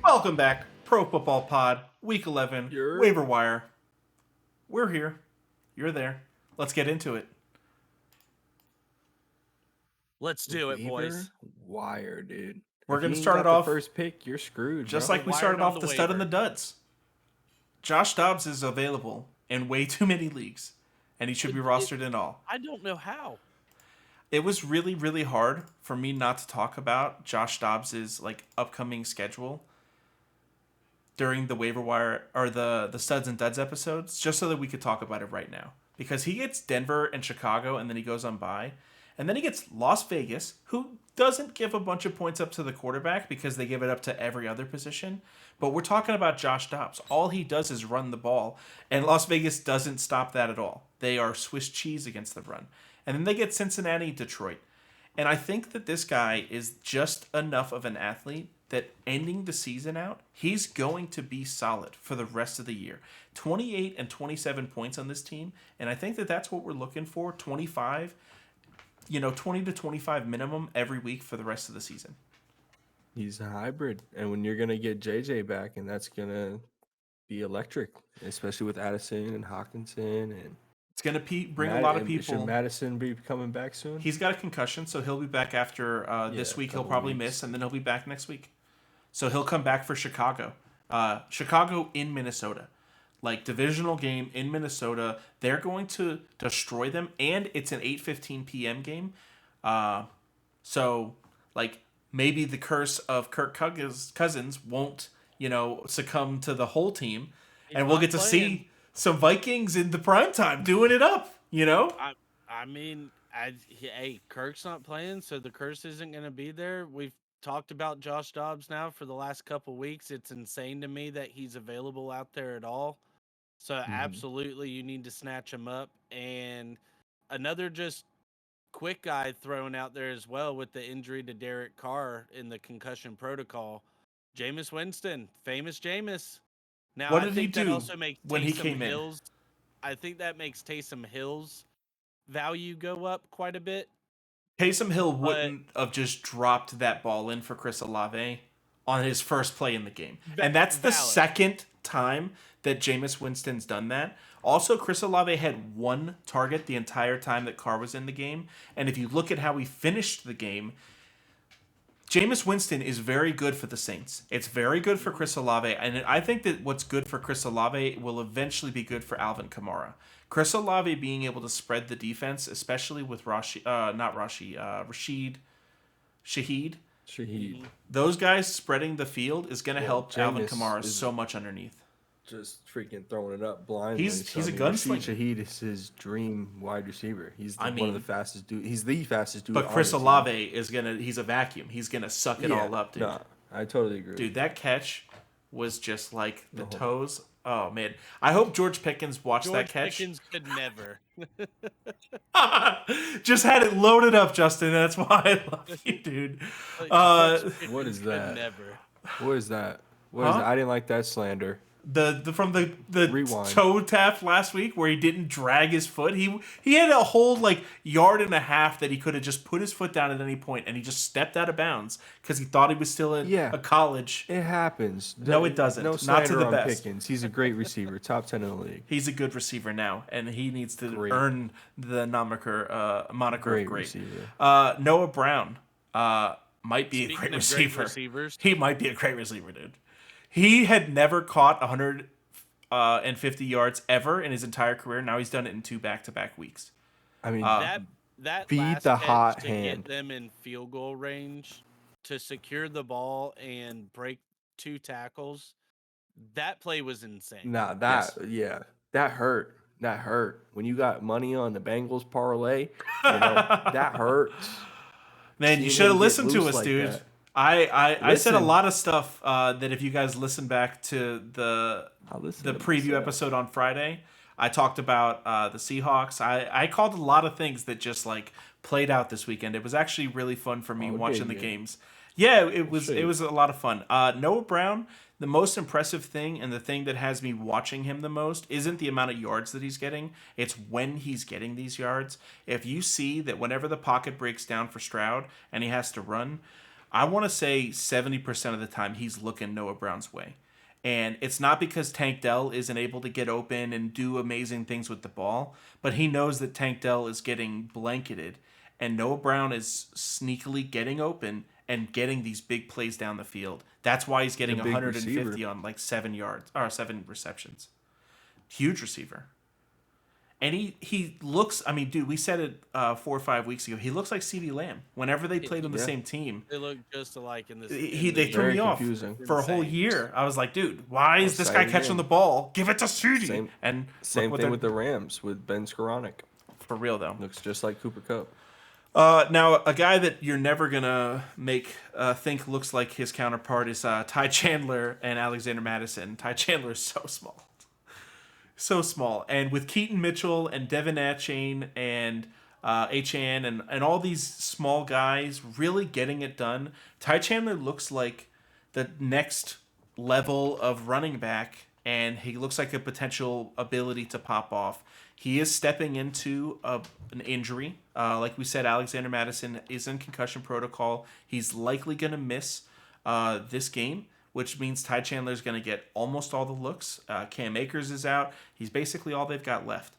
Welcome back, Pro Football Pod, Week 11, You're Waiver Wire. We're here. You're there. Let's get into it. Let's do it, boys. wire, dude. We're If going you to ain't start got it the off first pick, you're screwed, just bro. like we Wired started on off the the stud and the waiver. duds. Josh Dobbs is available in way too many leagues, and he should be rostered in all. I don't know how. It was really, really hard for me not to talk about Josh Dobbs's upcoming schedule during the waiver wire or the studs and duds episodes, just so that we could talk about it right now. Because he gets Denver and Chicago, and then he goes on bye. And then he gets Las Vegas, who doesn't give a bunch of points up to the quarterback because they give it up to every other position. But we're talking about Josh Dobbs. All he does is run the ball, and Las Vegas doesn't stop that at all. They are Swiss cheese against the run. And then they get Cincinnati, Detroit. And I think that this guy is just enough of an athlete that ending the season out, he's going to be solid for the rest of the year. 28 and 27 points on this team, and I think that that's what we're looking for, 25, 20 to 25 minimum every week for the rest of the season. He's a hybrid, and when you're gonna get JJ back, and that's gonna be electric, especially with Addison and Hawkinson and It's going to bring a lot of people. Should Madison be coming back soon? He's got a concussion, so he'll be back after this week. He'll probably miss, and then he'll be back next week. So he'll come back for Chicago. Chicago in Minnesota. Divisional game in Minnesota. They're going to destroy them, and it's an 8:15 p.m. game. So maybe the curse of Kirk Cousins won't, succumb to the whole team, and we'll get to see some Vikings in the prime time doing it up, Hey, Kirk's not playing, so the curse isn't going to be there. We've talked about Josh Dobbs now for the last couple weeks. It's insane to me that he's available out there at all. So absolutely, you need to snatch him up. And another just quick guy thrown out there as well with the injury to Derek Carr in the concussion protocol. Jameis Winston, famous Jameis. Now, what I did think he that do also makes when he Taysom came Hill's, I think that makes Taysom Hill's value go up quite a bit. Taysom Hill wouldn't have just dropped that ball in for Chris Olave on his first play in the game. And that's the second time that Jameis Winston's done that. Also, Chris Olave had one target the entire time that Carr was in the game. And if you look at how he finished the game, Jameis Winston is very good for the Saints. It's very good for Chris Olave, and I think that what's good for Chris Olave will eventually be good for Alvin Kamara. Chris Olave being able to spread the defense, especially with Rashid, Shaheed. Those guys spreading the field is going to help Alvin Kamara so much underneath. Just freaking throwing it up blindly. He's a gunslinger. Shaheed is his dream wide receiver. He's one of the fastest dude. He's the fastest dude. But Chris Olave is he's a vacuum. He's gonna suck it all up, dude. No, I totally agree. Dude, that catch was just like the toes. Oh man, I hope George Pickens watched that catch. George Pickens could never. Just had it loaded up, Justin. That's why I love you, dude. What is that? Never. What is that? What is that? I didn't like that slander. From the Rewind. toe tap last week where he didn't drag his foot. He had a whole yard and a half that he could have just put his foot down at any point, and he just stepped out of bounds because he thought he was still in a college. It happens. No, it doesn't. No Not to the on best. Pickens. He's a great receiver, top 10 in the league. He's a good receiver now, and he needs to earn the moniker of great. Receiver. Noah Brown might be a great receiver. He might be a great receiver, dude. He had never caught 150 yards ever in his entire career. Now he's done it in 2 back-to-back weeks. I mean, that beat last the catch hot to hand. get them in field goal range to secure the ball and break 2 tackles. That play was insane. Nah, that hurt. That hurt. When you got money on the Bengals parlay, that hurts. Man, you should have listened to us, dude. That. I said a lot of stuff that if you guys listen back to the preview episode on Friday, I talked about the Seahawks. I called a lot of things that just played out this weekend. It was actually really fun for me watching the games. Yeah, it was a lot of fun. Noah Brown, the most impressive thing and the thing that has me watching him the most isn't the amount of yards that he's getting. It's when he's getting these yards. If you see that whenever the pocket breaks down for Stroud and he has to run, I want to say 70% of the time he's looking Noah Brown's way. And it's not because Tank Dell isn't able to get open and do amazing things with the ball, but he knows that Tank Dell is getting blanketed and Noah Brown is sneakily getting open and getting these big plays down the field. That's why he's He's a getting big 150 receiver. on like 7 yards or 7 receptions. Huge receiver. And he looks, I mean, dude, we said it 4 or 5 weeks ago. He looks like CeeDee Lamb. Whenever they played on the Yeah. same team, They look just alike in this. they threw Very me off confusing. for a whole Insane. year. I was like, dude, why is this guy Outside catching in. the ball? Give it to CeeDee. Same- And Same look what thing they're with the Rams with Ben Skoranek. for real though. Looks just like Cooper Kupp. Now, a guy that you're never gonna make think looks like his counterpart is Ty Chandler and Alexander Madison. Ty Chandler is so small, so small, and with Keaton Mitchell and Devin Achane and HN and all these small guys really getting it done, Ty Chandler looks like the next level of running back, and he looks like a potential ability to pop off. He is stepping into an injury. Like we said, Alexander Madison is in concussion protocol. He's likely going to miss this game, which means Ty Chandler is going to get almost all the looks. Cam Akers is out. He's basically all they've got left.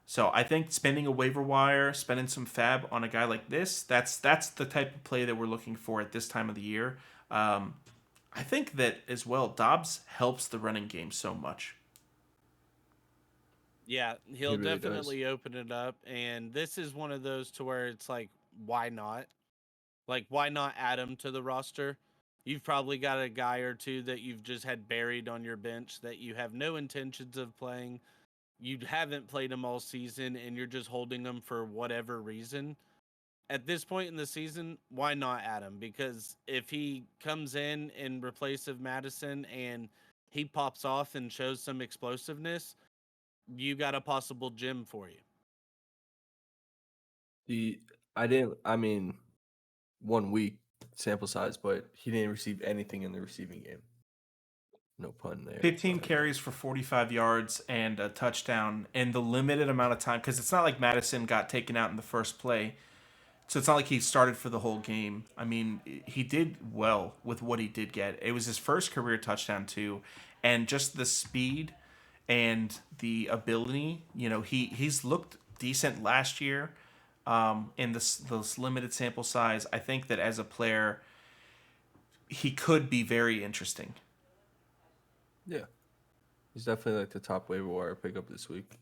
So I think spending a waiver wire, spending some fab on a guy like this, that's the type of play that we're looking for at this time of the year. I think that as well, Dobbs helps the running game so much. Yeah, he'll He really definitely open it up, and this is one of those to where it's like, why not? Like, why not add him to the roster? You've probably got a guy or two that you've just had buried on your bench that you have no intentions of playing. You haven't played them all season, and you're just holding them for whatever reason. At this point in the season, why not add him? Because if he comes in replace of Madison and he pops off and shows some explosiveness, you got a possible gem for you. I mean, 1 week sample size, but he didn't receive anything in the receiving game. No pun there. 15 but- carries for 45 yards and a touchdown in the limited amount of time, because it's not like Madison got taken out in the first play. So it's not like he started for the whole game. I mean, he did well with what he did get. It was his first career touchdown too, and just the speed and the ability. You know, he's looked decent last year in this limited sample size. I think that as a player, he could be very interesting. Yeah. He's definitely like the top waiver wire pickup this week.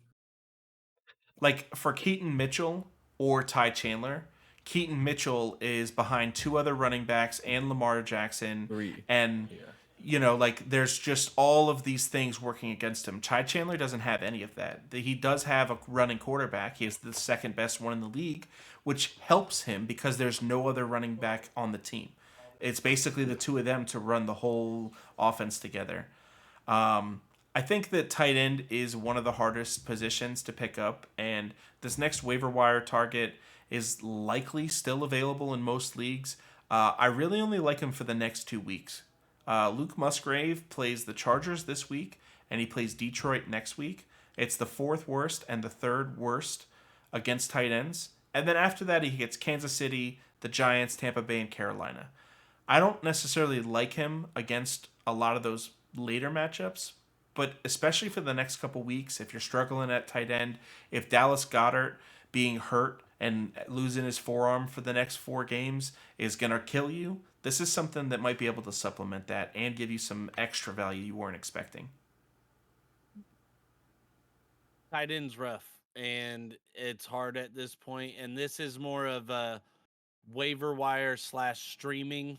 Like for Keaton Mitchell or Ty Chandler, Keaton Mitchell is behind two other running backs and Lamar Jackson. 3. And, Yeah. you know, like there's just all of these things working against him. Ty Chandler doesn't have any of that. He does have a running quarterback. He is the second best one in the league, which helps him because there's no other running back on the team. It's basically the two of them to run the whole offense together. I think that tight end is one of the hardest positions to pick up, and this next waiver wire target is likely still available in most leagues. I really only like him for the next 2 weeks. Luke Musgrave plays the Chargers this week, and he plays Detroit next week. It's the fourth worst and the third worst against tight ends. And then after that, he gets Kansas City, the Giants, Tampa Bay, and Carolina. I don't necessarily like him against a lot of those later matchups, but especially for the next couple weeks, if you're struggling at tight end, if Dallas Goedert being hurt and losing his forearm for the next 4 games is going to kill you, this is something that might be able to supplement that and give you some extra value you weren't expecting. Tight end's rough, and it's hard at this point. And this is more of a waiver wire / streaming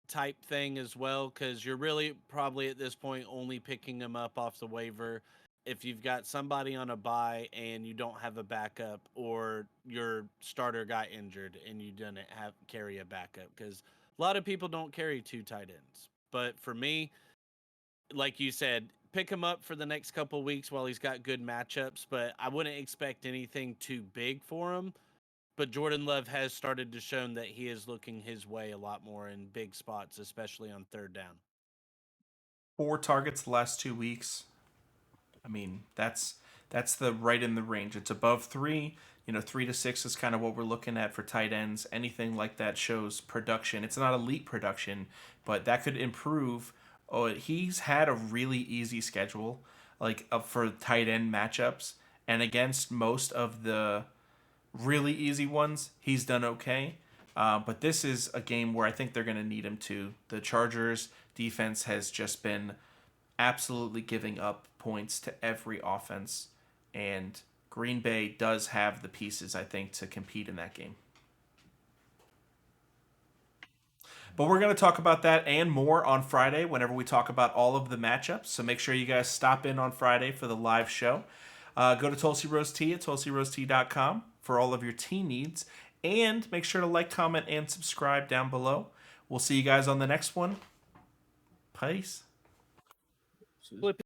type thing as well, because you're really probably at this point only picking them up off the waiver if you've got somebody on a bye and you don't have a backup, or your starter got injured and you didn't have carry a backup, because a lot of people don't carry 2 tight ends. But for me, like you said, pick him up for the next couple weeks while he's got good matchups, but I wouldn't expect anything too big for him. But Jordan Love has started to show that he is looking his way a lot more in big spots, especially on third down. 4 targets the last 2 weeks. I mean, that's the right in the range. It's above 3. 3 to 6 is kind of what we're looking at for tight ends. Anything like that shows production. It's not elite production, but that could improve. Oh, he's had a really easy schedule, like for tight end matchups, and against most of the really easy ones, he's done okay. But this is a game where I think they're going to need him to. The Chargers defense has just been absolutely giving up points to every offense, and Green Bay does have the pieces, I think, to compete in that game. But we're going to talk about that and more on Friday whenever we talk about all of the matchups. So make sure you guys stop in on Friday for the live show. Go to Tulsi Rose Tea at tulsirosetea.com for all of your tea needs. And make sure to like, comment, and subscribe down below. We'll see you guys on the next one. Peace. Flip